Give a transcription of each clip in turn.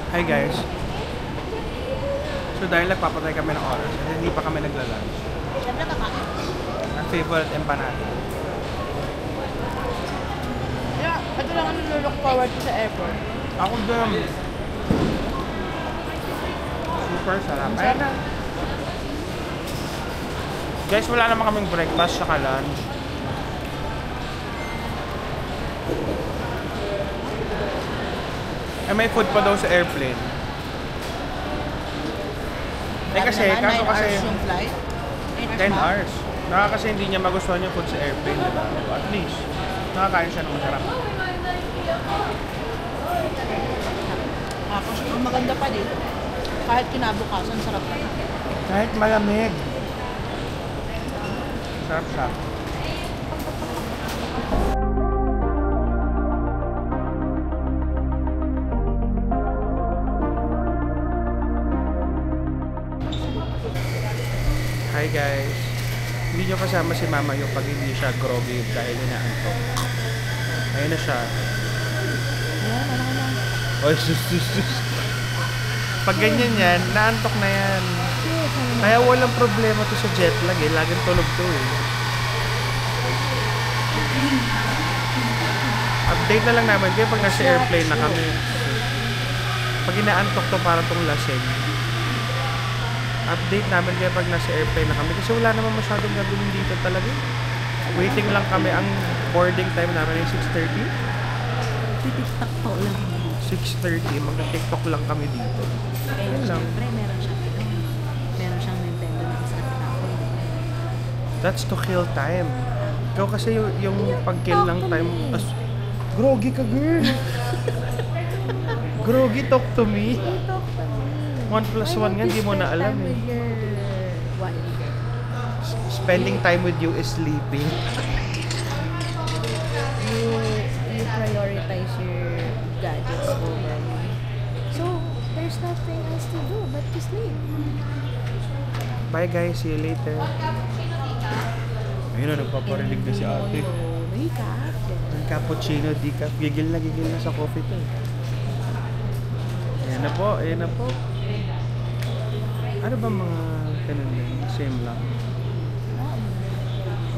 Hi guys. So dahil nagpapatay kami ng oras, hindi pa kami nagla-lunch. Siyempre kakain. Ang favorite empanada. Kaya, ito lang ang look forward ko sa airport. Ako din. Super sarap. Ayun na. Guys, wala naman kaming breakfast saka lunch. Eh, may food pa daw sa airplane. Eh kasi, kaso 9 kasi hours yung flight. 10 hours. Kasi hindi niya magustuhan yung food sa airplane, di ba? At least, nakakain siya ng masarap. Tapos, ang maganda pa dito, kahit kinabukasan, sarap pa. Kahit malamig. Sarap siya. Hi guys. Hindi nyo kasama si mama yung pag hindi siya groggy dahil inaantok. Ayun na siya. Ayan, ano ko na. Oy, sus. Pag ganyan yan, naantok na yan. Kaya walang problema to sa jet lag eh. Laging tulog to eh. Update na lang namin kaya pag nasa airplane na kami. Pag inaantok to para tong lasing. Update namin kaya pag nasa airplane na kami. Kasi wala naman masyadong gagawin dito talaga. Waiting lang kami. Ang boarding time namin ay 6:30. Titiktak pa ulang. 6:30. Magka-tiktok lang kami dito. Eh, lang. syempre, meron siyang Nintendo na isa na ako. That's to kill time. Ikaw kasi yung pag-kill ng time. Groggy ka, girl. Groggy, talk to me. 1+1 nga, hindi mo na alam eh. Spending time with you is sleeping. You prioritize your gadgets over me. So, there's nothing else to do but to sleep. Bye guys, see you later. Ayun na, nagpaparinig na si ate. Recap. Ang cappuccino, decaf. Gigil na sa coffee to. Ayan na po, ayan na po. Ano ba mga ganun din? Same lang.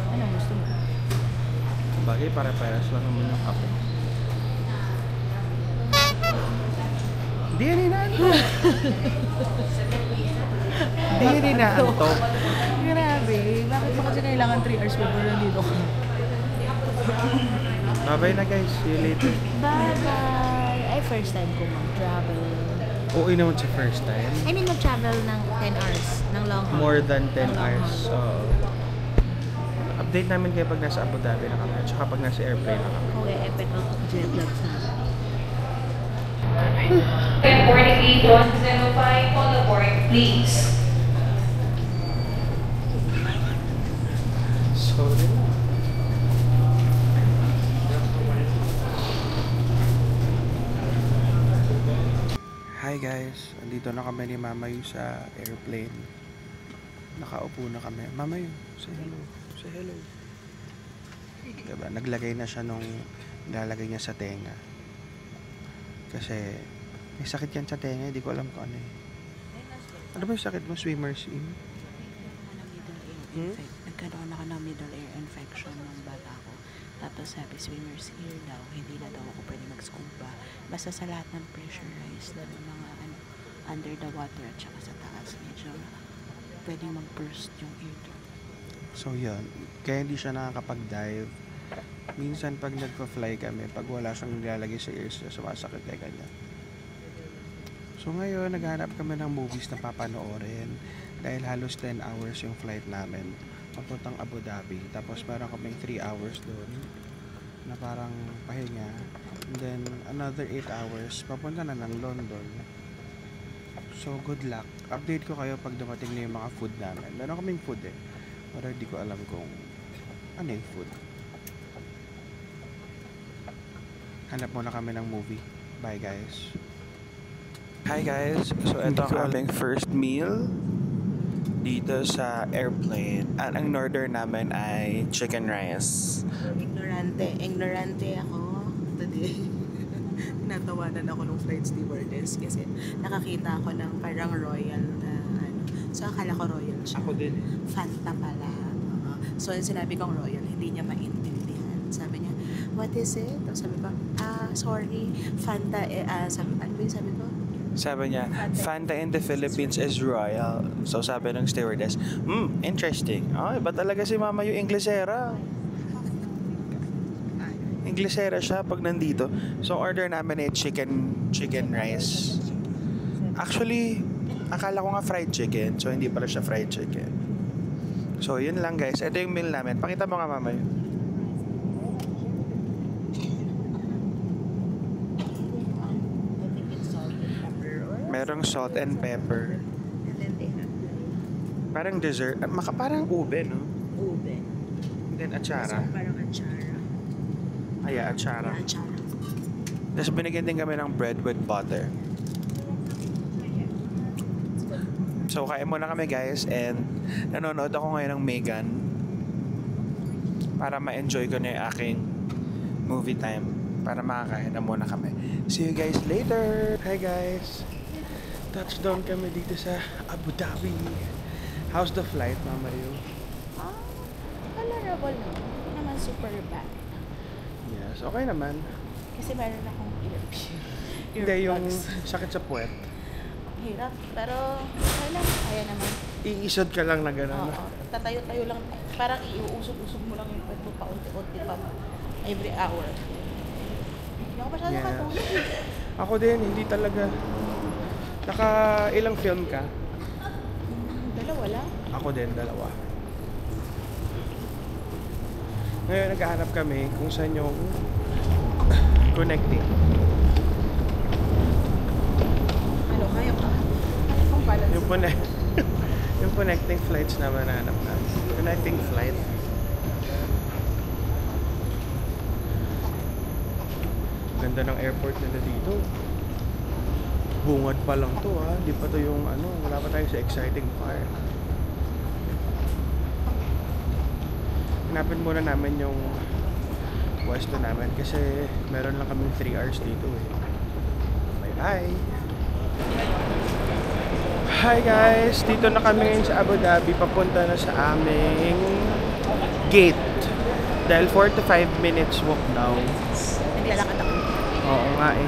Ano gusto mo? Bagay, para-paras lang naman yung kape. Hindi yan inaantok. Hindi yan inaantok. Grabe. Bakit pa kasi kailangan 3 hours before nandito ka? Bye-bye na guys. See you later. Bye-bye. Ay, first time ko mag-travel. Oo naman sa first time. I mean, mag-travel ng 10 hours. Ng long haul. More than 10 Ng long hours. haul. So, update namin kayo pag nasa Abu Dhabi na kami at saka pag nasa airplane na kami. Okay, epic of jet lag sa Boarding gate 105, all aboard, please. Sorry na. Hi guys, andito na kami ni Mamayu sa airplane. Nakaupo na kami. Mamayu, say hello. Say hello. Diba, naglagay na siya nung nilalagay niya sa tenga. Kasi may sakit yan sa tenga, hindi ko alam kung ano eh. Ano ba yung sakit mo? Swimmer's in? Nagkaroon ako ng middle ear infection nung bata ko. Tapos sabi, swimmer's ear daw, hindi na daw ako pwede mag-scuba. Basta sa lahat ng pressurized, lalo mga under the water at saka sa taas, medyo pwede mag-burst yung ear drum. So yun, kaya hindi siya nakakapag-dive. Minsan pag nagpa-fly kami, pag wala siyang nilalagay sa ears niya, sumasakit kaya ganyan. So ngayon, naghanap kami ng movies na papanoorin dahil halos 10 hours yung flight namin papuntang Abu Dhabi. Tapos meron kaming 3 hours doon na parang pahinga. And then another 8 hours, papunta na ng London. So good luck. Update ko kayo pag dumating na yung mga food namin. Meron kaming food eh. Pero hindi ko alam kung ano yung food. Hanap muna kami ng movie. Bye guys. Hi guys. So ito ang aming first meal dito sa airplane. Ang order namin ay chicken rice. Ignorante ako today. natawanan ako ng flight stewardess kasi nakakita ako ng parang royal na ano. So akala ko royal siya. Ako din eh. Fanta pala. So yung sinabi kong royal, hindi niya maintindihan. Sabi niya, what is it? Tapos sabi ko, sorry, Fanta, ano ba yung sabi ko? Sabi niya, Fanta in the Philippines is royal. So sabi ng stewardess, interesting. Ay, iba talaga si Mama yung Inglesera. Inglesera siya pag nandito. So order namin ay chicken rice. Actually, akala ko nga fried chicken. So hindi pala siya fried chicken. So yun lang guys. Ito yung meal namin. Pakita mo nga Mama yun. Merong salt and pepper. And then they have Parang dessert. Parang ube, no? ube. And then atsara. So parang achara. Ay, atsara. Achara. Tapos binigyan din kami ng bread with butter. So, kain muna kami guys and nanonood ako ngayon ng Megan para ma-enjoy ko na yung aking movie time para makakain na muna kami. See you guys later! Hi guys! Touchdown kami dito sa Abu Dhabi. How's the flight, Mama Rio? Tolerable no? Hindi naman super bad. Yes, okay naman. Kasi meron akong Hindi, yung earplugs. sakit sa puwet. Hirap, pero okay lang. Kaya naman. Iisod ka lang na gano'n. Oo. Tatayo-tayo lang. Parang iuusog-usog mo lang yung pet mo paunti-unti pa. Every hour. Hindi ako masyado Yes. katulog. Ako din, hindi talaga. Naka ilang film ka? Dalawa lang. Ako din, dalawa. Ngayon, naghahanap kami kung saan yung connecting. Ano, kaya pa? Kung balance. Yung connecting flights naman nahanap namin. Connecting flight. Ganda ng airport nila dito. Bungad pa lang to ha. Hindi pa to yung ano, wala pa tayo sa exciting part. Hanapin muna namin yung pwesto namin kasi meron lang kaming 3 hours dito eh. Bye bye! Hi guys! Dito na kami ngayon sa Abu Dhabi. Papunta na sa aming gate. Dahil 4 to 5 minutes walk now. Naglalakad ako. Oo nga eh.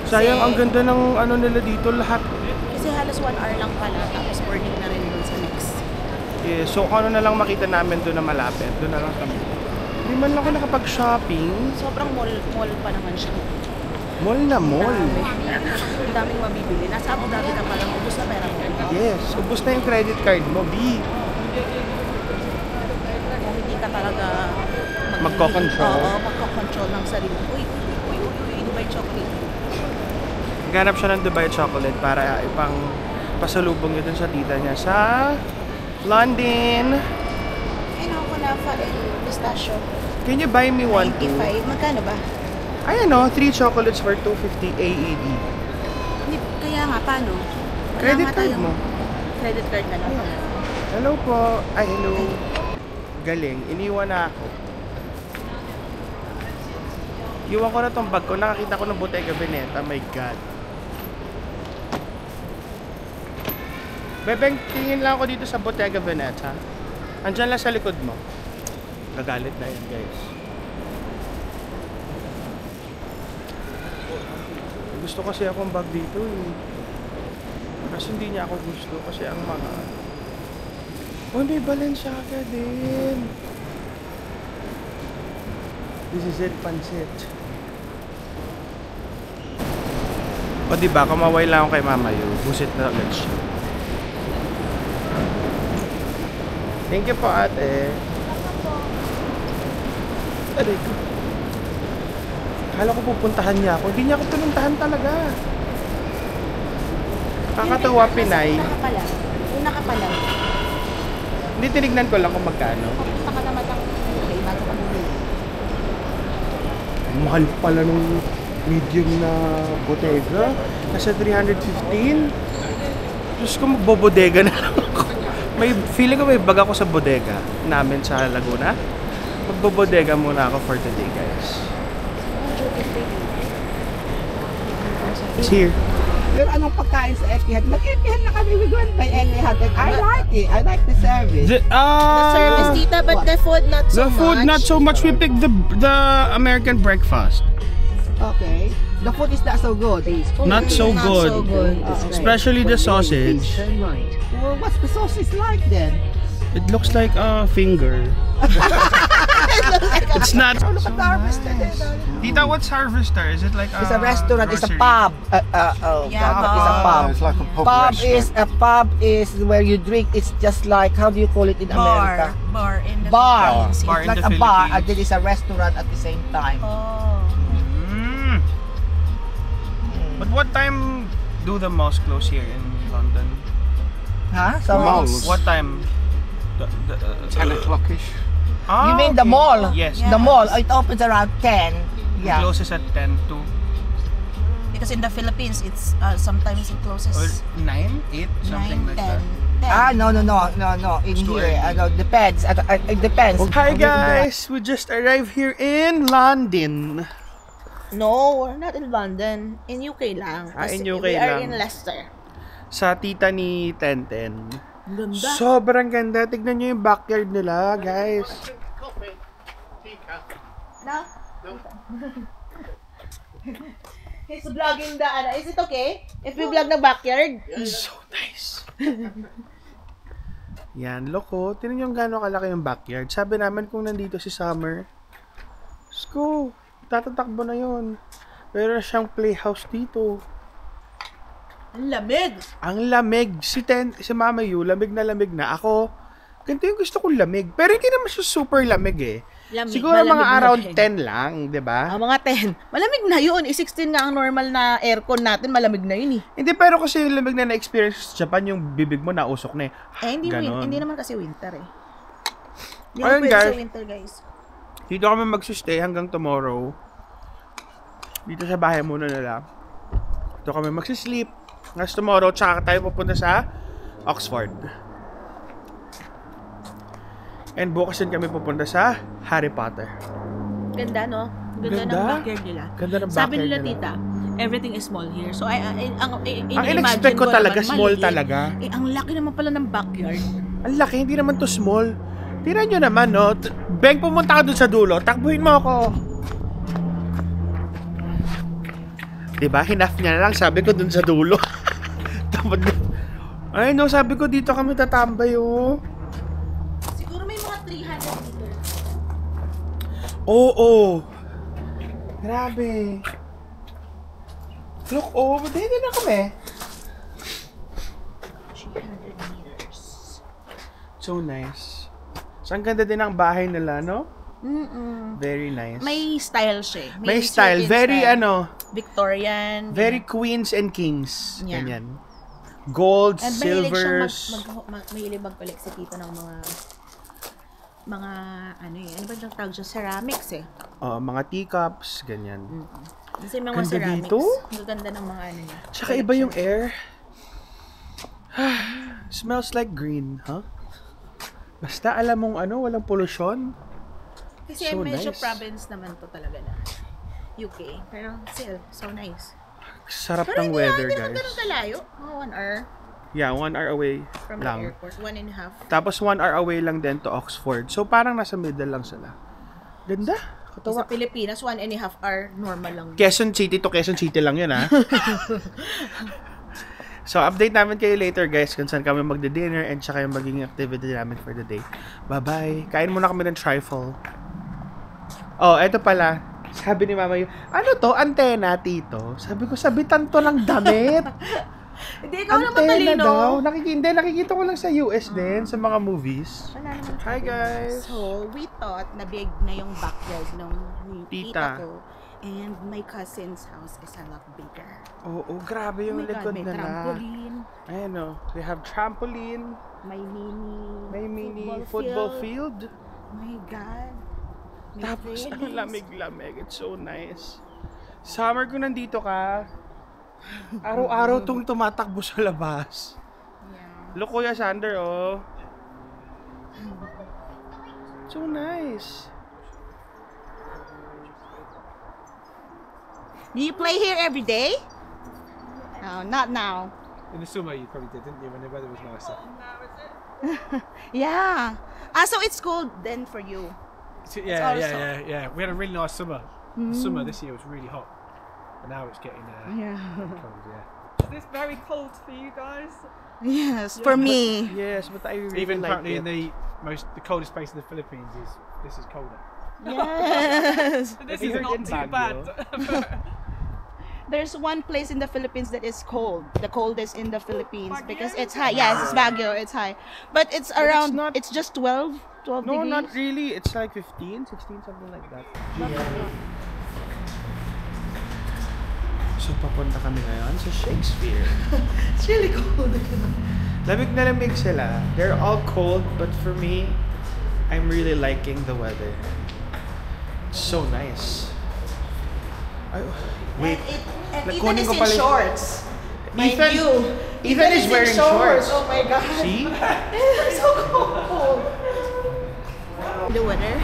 Sayang, ang ganda ng ano nila dito lahat. Kasi halos 1 hour lang pala. Tapos boarding na rin dun sa next. Yeah, so kung ano na lang makita namin doon na malapit, doon na lang kami. Hindi man lang ako nakapag-shopping. Sobrang mall pa naman siya. Mall na mall. Ang daming mabibili. Nasa Abu Dhabi ka pa lang. Ubus na pera mo. Yes, ubos na yung credit card mo, B. Kung hindi ka talaga Magko-control. Oo, magko-control ng sarili. Uy, Dubai chocolate. Naghanap siya ng Dubai chocolate para ipang pasalubong niya dun sa tita niya sa London. Ayun ako na pistachio. Can you buy me one too? 95. Magkano ba? Ayan o, 3 chocolates for 250 AED. Hindi, kaya nga, paano? Wala Credit nga card tayong mo. Credit card na lang. Hello po. Ay, hello. Galing. Iniwan na ako. Iwan ko na tong bag ko. Nakakita ko ng Bottega Veneta. My God. Bebeng, tingin lang ako dito sa Bottega Veneta. Andyan lang sa likod mo. Gagalit na yun, guys. Gusto kasi akong bag dito eh. Kasi hindi niya ako gusto kasi ang mahal. Oh, may Balenciaga din. This is it, pansit. O diba, kumaway lang ako kay Mama Yu. Busit na agad siya. Thank you po ate. Aray ko. Akala ko pupuntahan niya ako. Hindi niya ako pinuntahan talaga. Kakatawa, Pinay. Una ka pala. Hindi, tinignan ko lang kung magkano. Pupunta ka naman ng okay, bago ka bumili. Mahal pala nung medium na Bottega. Nasa 315. Diyos ko, magbobodega na lang ako. May feeling ko may bag ako sa bodega namin sa Laguna. Magbobodega muna ako for today, guys. It's here. Pero anong pagkain sa Etihad? Nag-Etihad na kami. We went by Etihad and I like it. I like the service. The Service, tita, but the food not so the much. food not so much. We picked the American breakfast. Okay. The food is not so good. Not so Not good. so good. Especially the sausage. Well, what's the sausage like then? It looks like a finger. It's not. Oh, look at the harvester there. Tita, what's Harvester? Is it like It's a restaurant. It's a grocery? pub. Yeah, Pub is a pub. It's like a pub restaurant. Pub is where you drink. It's just like, how do you call it in America? Bar in the Bar. Philippines. Bar It's in like the a bar, Philippines. and then it's a restaurant at the same time. Oh. Mm. But what time do the malls close here in London? Huh? So Malls. What time? 10 o'clock-ish. Ah, you mean the okay. mall? Yes. The mall. It opens around 10. It Yeah. closes at 10 to Because in the Philippines, it's sometimes it closes or 9, 8, something 9, like 10. that. No. In It's too here, early. depends. It depends. Hi guys, we just arrived here in London. No, we're not in London. In UK lang. In Kasi UK we are lang. in Leicester. Sa tita ni Tenten. Ganda. Sobrang ganda. Tignan nyo yung backyard nila, guys. No? He's vlogging the Is it okay? If we vlog ng backyard? So nice. Yan, loko. Tignan nyo yung gano'ng kalaki yung backyard. Sabi namin kung nandito si Summer, let's go. Tatatakbo na yun. Pero siyang playhouse dito. Ang lamig. Ang lamig. Si Mama Yu, lamig na. Ako, ganito yung gusto kong lamig. Pero hindi naman siya super lamig eh. Lamig. Siguro Malamig mga na around din. 10 lang, di ba? Mga 10. Malamig na yun. 16 nga ang normal na aircon natin. Malamig na yun eh. Hindi, pero kasi yung lamig na na-experience sa Japan, yung bibig mo nausok na eh. Ganon. Hindi naman kasi winter eh. Hindi Ayun, naman pwede guys. sa winter, guys. Dito kami magsustay hanggang tomorrow. Dito sa bahay muna nila. Dito kami magsisleep. Next tomorrow, tsaka tayo pupunta sa Oxford. And bukas din kami pupunta sa Harry Potter. Ganda, no? Ganda, Ganda. ng backyard nila. Ganda ng Sabi backyard nila, nila. tita, everything is small here. So, ang in-expect ko talaga, small talaga. Ang laki naman pala ng backyard. Ang laki, hindi naman to small. Tira nyo naman, no? Beng, pumunta ka dun sa dulo. Takbuhin mo ako. Diba? Hinaf niya na lang. Sabi ko dun sa dulo. Tapos, ay no, sabi ko dito kami tatambay, oh. Siguro may mga 300 meters. Oo. Grabe. Look, oh, dito na kami. 300 meters. So nice. So, ang ganda din ng bahay nila, no? Very nice. May style siya eh. May style. certain Very, style. Victorian. very queens and kings. Yeah. Ganyan. Golds, And mahilig siyang silvers. mahilig mag-collect si tita ng mga ano ba yung tawag siya? Ceramics eh. Mga teacups, ganyan. Kasi mga Ganda ceramics. dito. Ang ganda ng mga ano niya. Tsaka iba yung air. Smells like green, huh? Basta alam mong walang pollution. Kasi So medyo nice. province naman to talaga na UK. Pero still, so nice. Sarap Pero ng hindi weather, naman ganun guys. kalayo. Mga 1 hour Yeah, 1 hour away from lang. the airport. 1.5. Tapos 1 hour away lang din to Oxford. So parang nasa middle lang sila. Ganda. Sa Katawa. Pilipinas, 1.5 hour normal lang. Quezon City to Quezon City lang yun, ha? So, update namin kayo later, guys, kung saan kami magde-dinner and tsaka yung magiging activity namin for the day. Bye-bye. Kain muna kami ng trifle. Oh, eto pala. Sabi ni Mama yung, ano to? Antena, tito? Sabi ko, sabitan to ng damit. Hindi, ikaw naman Antena talino. daw. Nakikita ko lang sa US din, sa mga movies. Wala naman Hi, guys. So, we thought na big na yung backyard ng Tita. tita ko. And my cousin's house is a lot bigger. Oo, grabe yung Oh my God, likod may nila. trampoline, Ayan o. They have trampoline. may May mini football field. Oh my God. May Tapos, ang trailers. lamig-lamig. It's so nice. Summer kung nandito ka, araw-araw tong tumatakbo sa labas. Yeah. Look, Kuya Sander, oh. So nice. Do you play here every day? No, not now. In the summer you probably did, didn't you, when the weather was nicer? Yeah. So it's cold then for you. So, It's also- yeah. We had a really nice summer. The summer this year was really hot. And now it's getting Yeah. cold, yeah. Is this very cold for you guys? Yes, for me. Yes, but I really Even like apparently it. in the coldest place in the Philippines this is colder. Yes. This Even is not in too Baguio. bad. There's one place in the Philippines that is cold. The coldest in the Philippines because Baguio? it's high. Yes, it's Baguio. It's high. But it's around, it's just 12 No, degrees. not really. It's like 15, 16, something like that. So, papunta kami ngayon sa Shakespeare. It's really cold. Lamig na lamig sila. They're all cold, but for me, I'm really liking the weather. It's so nice. Ay, wait. And Ethan Kunin is ko in pala yung- shorts. Mind Ethan- you. Ethan is in wearing shorts. Oh my god. See? It's so cold. The weather.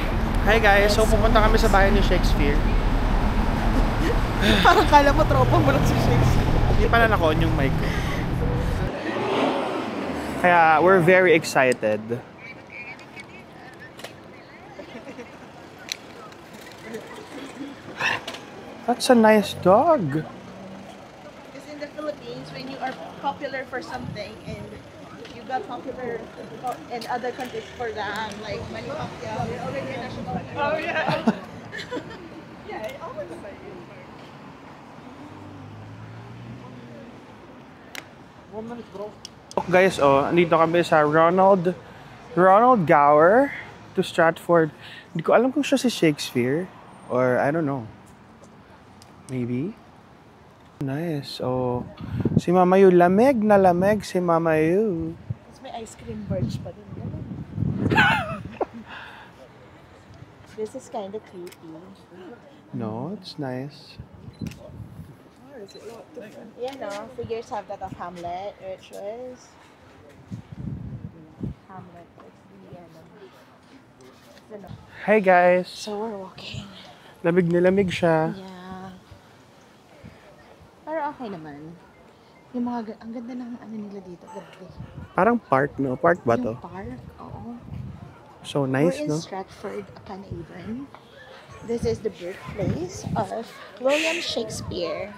Hi guys, so pupunta kami sa bahay ni Shakespeare. Parang kala mo tropa mo lang si Shakespeare. Hindi pa na naka-on yung mic ko. Kaya we're very excited. That's a nice dog. Because in the Philippines, when you are popular for something and you got popular in other countries for that, like Manny Pacquiao, you're already a national hero. Oh yeah. Yeah, I would say. Guys, andito kami sa Ronald Gower to Stratford. Hindi ko alam kung siya si Shakespeare or I don't know. Maybe. Nice. Oh, si Mama Yu, lamig na lamig si Mama Yu. Tapos may ice cream birch pa din. This is kind of creepy. No, it's nice. Yeah, no, figures have that of Hamlet, which was Hamlet. It's the Hi guys. So we're walking. Lamig na lamig siya. Yeah. Pero okay naman. Yung mga, ang ganda ng ano nila dito. Ganda. Parang park, no? Park ba to? Yung park, oo. So We're nice, in no? Stratford-upon-Avon. This is the birthplace of William Shakespeare.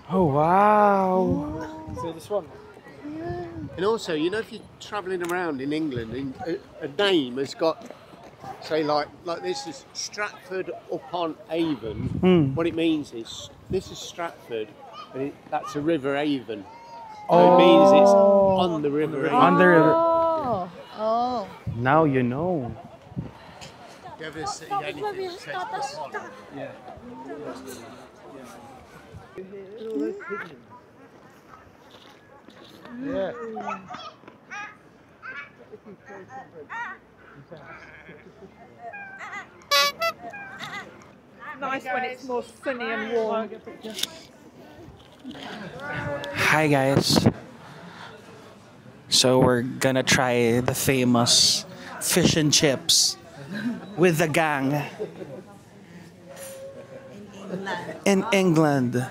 Oh, wow. So this one. And also, you know, if you're travelling around in England and a name has got, say, like this is Stratford upon Avon. What it means is this is Stratford, and that's a river Avon. So it means it's on the river. Avon. On the river. Oh. Oh. Now you know. You ever see anything that says upon? Yeah. Yeah. Nice when it's more sunny and warm. Hi guys. So we're gonna try the famous fish and chips with the gang in England.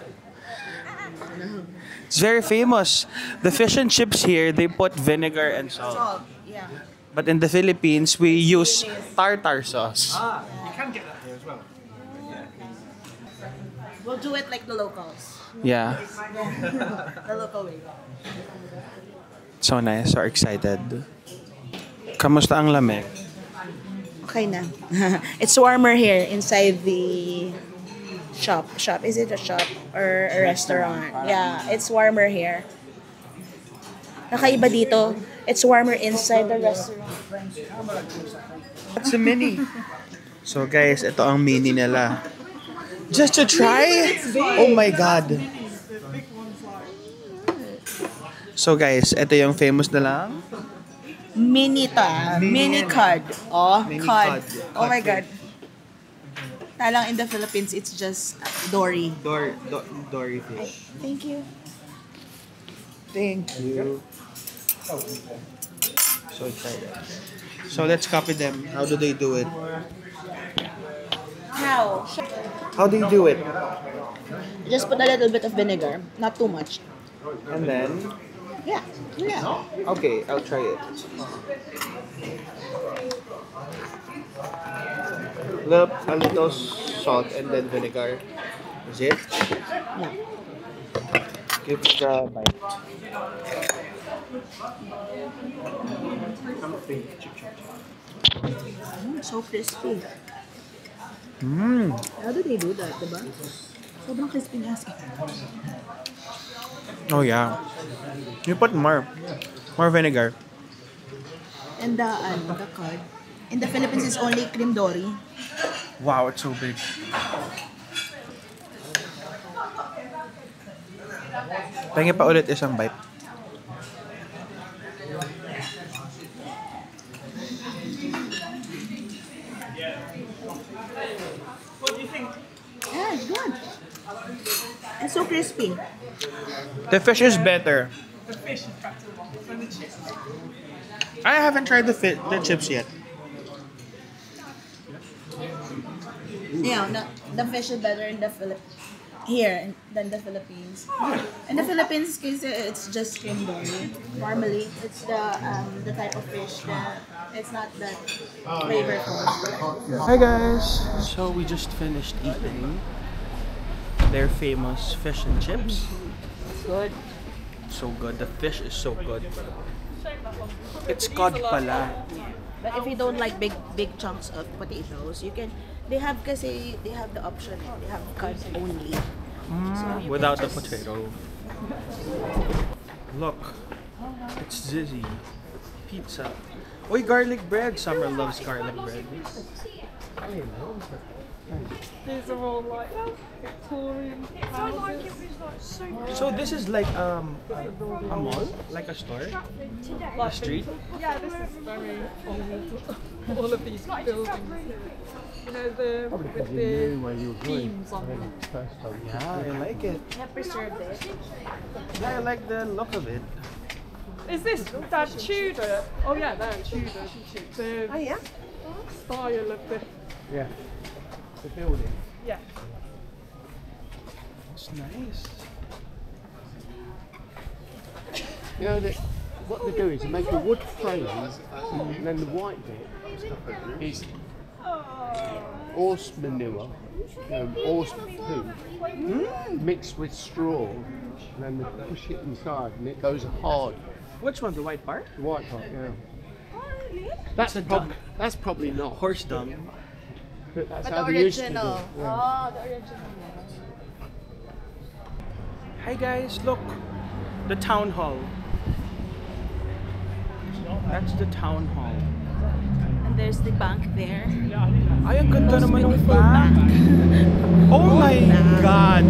It's very famous. The fish and chips here, they put vinegar and salt. Yeah. But in the Philippines, we use tartar sauce. You can get that here as well. We'll do it like the locals. Yeah. The local way. So nice. So excited. Kamusta ang lamig? Okay na. It's warmer here inside the shop. Is it a shop or a restaurant? Yeah, it's warmer here. Nakaiba dito. It's warmer inside the restaurant. It's a mini. So guys, ito ang mini nila. Just to try? Oh my God. So guys, ito yung famous na lang. Mini to ah. Mini cod. Oh, Mini cod. cod. Oh my God. Talang in the Philippines, it's just dory. Dory fish. Thank you. Thank you. So excited. So let's copy them. How do they do it? How? How do you do it? Just put a little bit of vinegar, not too much. And then, Yeah, yeah. okay, I'll try it. A little salt and then vinegar. Is it? Yeah. Give it a bite. So crispy. Mmm. How do they do that, diba? Sobrang crispy niya. Oh yeah. You put more vinegar. And the card. In the Philippines, it's only cream dory. Wow, it's so big. Pengen pa ulit isang bite. Yeah, it's good. It's so crispy. The fish is better. The fish is better than the chips. I haven't tried the chips yet. Yeah, the fish is better in the than the Philippines. In the Philippines, case it's just cream dory. Normally, it's the type of fish that it's not that flavorful. Hi guys. So we just finished eating their famous fish and chips. Good. So good. The fish is so good. It's cod pala. But if you don't like big chunks of potatoes, you can. They have the option. They have cod only. So you Without can the just- potato. Look. It's Zizzy. Pizza. Oy, garlic bread. Summer loves garlic bread. These are all like Victorian houses. So this is like a mall? Like a store? A street? Yeah, this is very old. All of these buildings. You know, with the beams on them. Yeah, I like it. They have preserved it. Yeah, I like the look of it. Is this that Tudor? Oh yeah, they're Tudor. The Oh yeah. style of the Yeah. The building. yeah. It's nice. You know, what they do is they make a wood frame, and then the white bit is horse manure, horse poo, mixed with straw, and then they push it inside, and it goes hard. Which one? The white part? The white part, yeah. That's a dung. That's probably not. Horse dung. But that's But how the they used to do it. original. Yeah. Oh, the original. Hi guys, look. The town hall. That's the town hall. And there's the bank there. Ay, ang ganda Most naman ng beautiful bank. bank. Oh my God!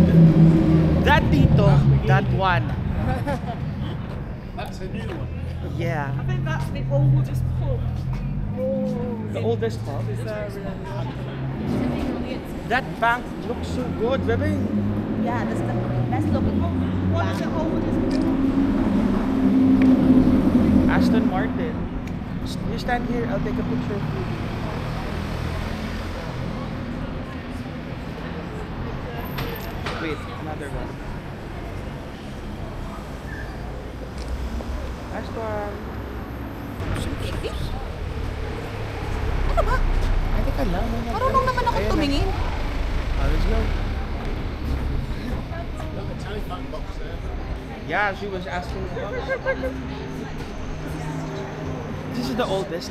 That dito, that one. That's a new one. Yeah. I think that's the oldest pub. The oldest pub. This area. That bank looks so good, baby. Yeah, that's the best looking What is the bank. oldest? Aston Martin. You stand here, I'll take a picture of you. Wait, another one. Aston. Ano ba? Ay, teka lang. Marunong naman ako tumingin. Let's go. Look, a telephone box there. Yeah, she was asking. This is the oldest.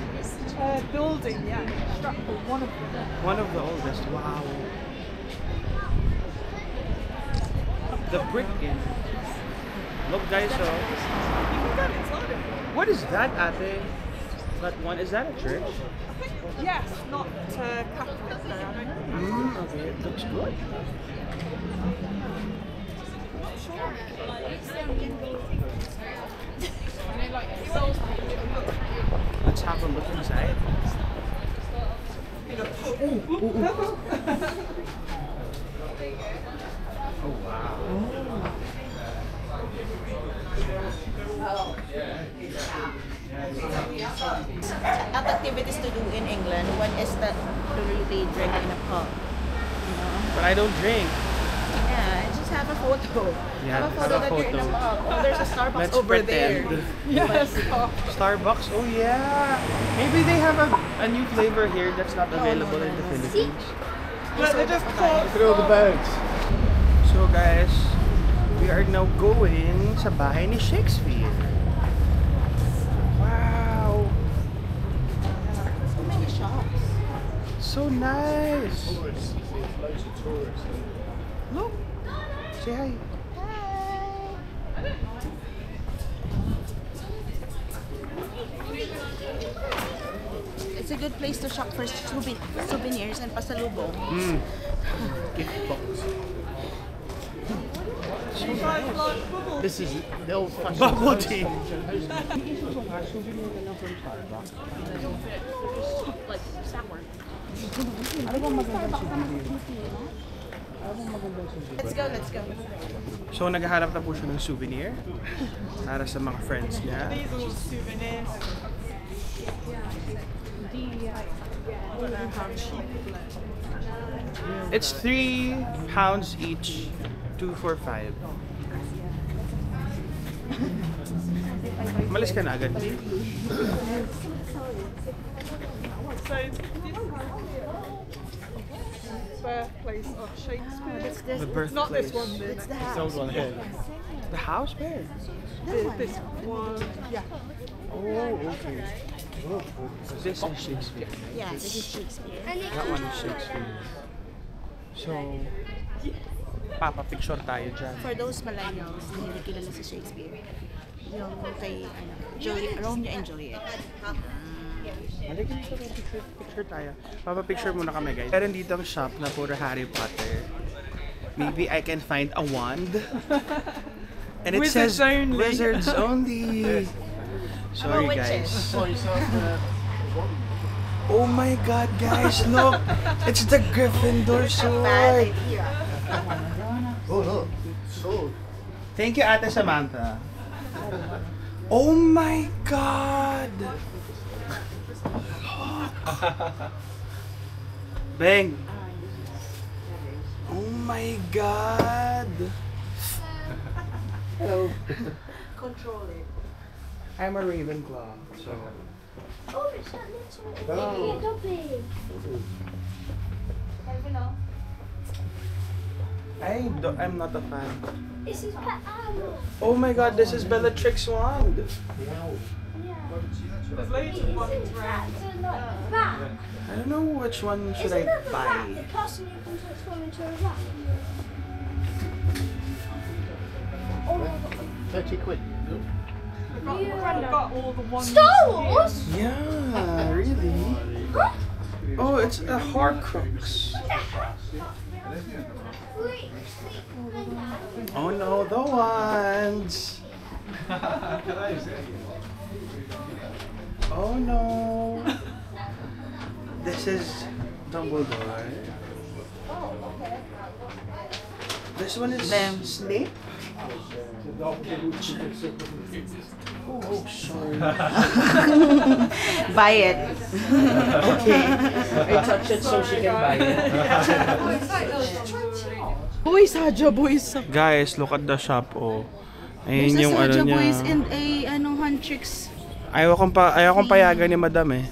Building, yeah. Stratford, one of them. One of the oldest. Wow. The brick in. Look guys, so. You can go inside it. What is that, Ate? That one, is that a church? I think, yes, not Catholic though, I think. Okay, it looks good. Let's have a look inside. Oh wow. Activities to do in England. One is that to really drink in a pub. You know? But I don't drink. Yeah, just have a photo. Yeah, have a photo that you're in a mug. Oh, there's a Starbucks Let's over pretend. there. Yes. Starbucks, oh yeah. Maybe they have a new flavor here that's not available in the Philippines. But they just call. Look at all the birds. So guys, we are now going sa bahay ni Shakespeare. Wow. So many shops. So nice. Tourists. There's loads of tourists. Look. Say hi. It's a good place to shop for souvenirs and pasalubong. Gift box. This is the old-fashioned Bubble tea. Like sour. Let's go. So naghahanap na po siya ng souvenir para sa mga friends niya. These are all souvenirs. It's £3 each, 2 for 5. Malis ka na agad. So birthplace of Shakespeare. The birthplace. Not this one. The It's the next. house. one here. The house where? This one. Yeah. Oh, okay. This is Shakespeare. Yeah, this is Shakespeare. That one is Shakespeare. So, papa-picture tayo dyan. For those millennials na hindi kilala si Shakespeare, yung kay Romeo and Juliet. Halika dito, picture tayo. Papa-picture muna kami guys. Meron dito ang shop na puro Harry Potter. Maybe I can find a wand. And it Wizards says only. Wizards only. Sorry About guys. witches. Oh my god guys, look! It's the Gryffindor Bad sword! idea. Oh look, sword. Thank you Ate Samantha. Oh my god! Bang! Oh my god! Hello. Control it. I'm a Ravenclaw, so... Oh, it's that little Dobby. I'm not a fan. This is pet animal. Oh my god, this is Bellatrix wand! There's loads of ones Isn't around. that not rat? I don't know which one should Isn't I that the rat buy. that person who can transform into a rat? Oh my god. 30 quid. I've got all the ones. Star Wars? Yeah, really? Huh? Oh, it's a Horcrux. Wait. Oh no, the wands! Oh no! This is Dumbledore. This one is Snape? Oh, sorry. Buy it. Okay. I touch it so she can buy it. Boy, Saja Boys. Guys, look at the shop, oh. Ayun There's a yung ano Saja niya. Boys and a Huntrix. Ayaw kong payagan ni madam eh.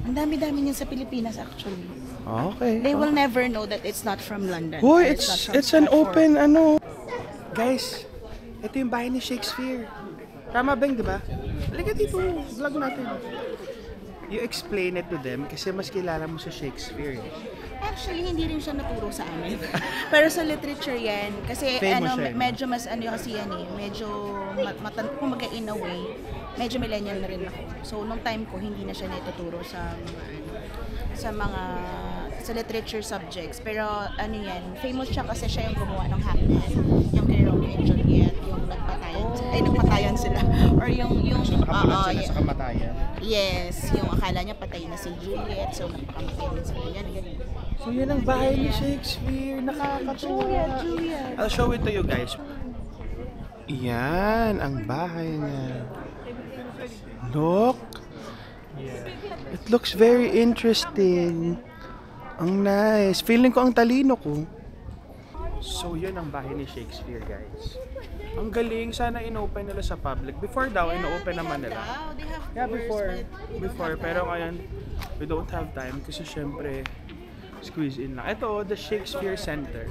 Ang dami-dami niyan sa Pilipinas actually. Okay. They will never know that it's not from London. Hoy, or not from it's an Stratford. open ano. Guys, ito yung bahay ni Shakespeare. Tama bang, di ba? Halika dito, vlog natin. You explain it to them kasi mas kilala mo sa Shakespeare. Actually, hindi rin siya naturo sa amin. Pero sa literature yan. Kasi Famous ano, siya, no? medyo mas ano kasi yan eh. Medyo, kumbaga in a way, medyo millennial na rin ako. So, nung time ko, hindi na siya natuturo sa literature subjects. Pero ano yan, famous siya kasi siya yung gumawa ng Hamlet. Yung kay Romeo and Juliet, yung nagpatayan sila. Or yung So, nakapalat sila yeah. sa kamatayan. Yes, yung akala niya patay na si Juliet, so nagpakamatay din sila. Yan. So, yun ang bahay ni Shakespeare. Nakakatuwa. Juliet. I'll show it to you guys. Yan, ang bahay niya. Look. It looks very interesting. Ang nice. Feeling ko ang talino ko. So, yun ang bahay ni Shakespeare, guys. Ang galing. Sana in-open nila sa public. Before daw, in-open naman nila. Yeah, before. Pero ngayon, we don't have time kasi syempre, squeeze in lang. Ito, the Shakespeare Center.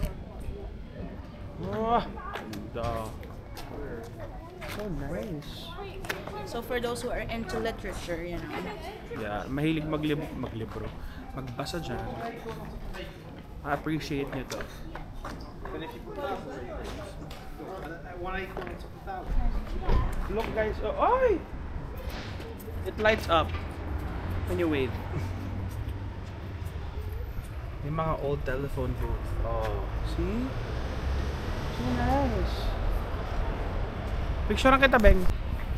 Oh, ganda. So nice. So for those who are into literature, you know. Yeah, mahilig maglibro. Magbasa dyan. Ma-appreciate nyo to. Look guys, oh, oy! It lights up when you wave. May mga old telephone booth. Oh, see? So nice. Picture kita, Beng.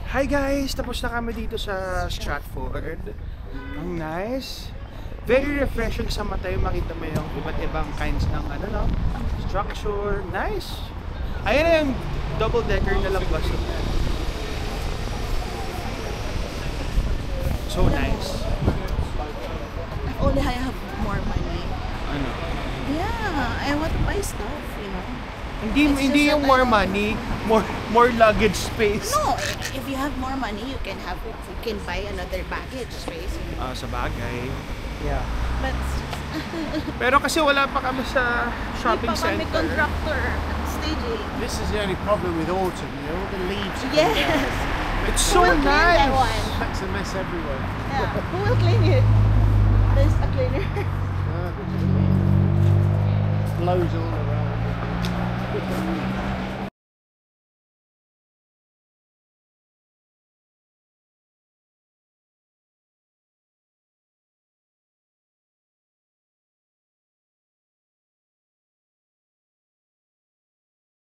Hi guys! Tapos na kami dito sa Stratford. Ang nice. Very refreshing sa mata yung makita mo yung iba't ibang kinds ng structure. Nice! Ayan na yung double-decker na lang bus. So nice. If only I have more money. Ano? Yeah, I want to buy stuff, you know. Hindi yung more money, more luggage space. No, if you have more money, you can buy another baggage space. Sa bagay. Yeah. But Pero kasi wala pa kami sa shopping hindi pa kami center. contractor at staging. This is the only problem with autumn, you know, all the leaves are coming Yes. down. It's Who so will clean that nice. one? It's a mess everywhere. Yeah. Who will clean it? There's a cleaner. Blows all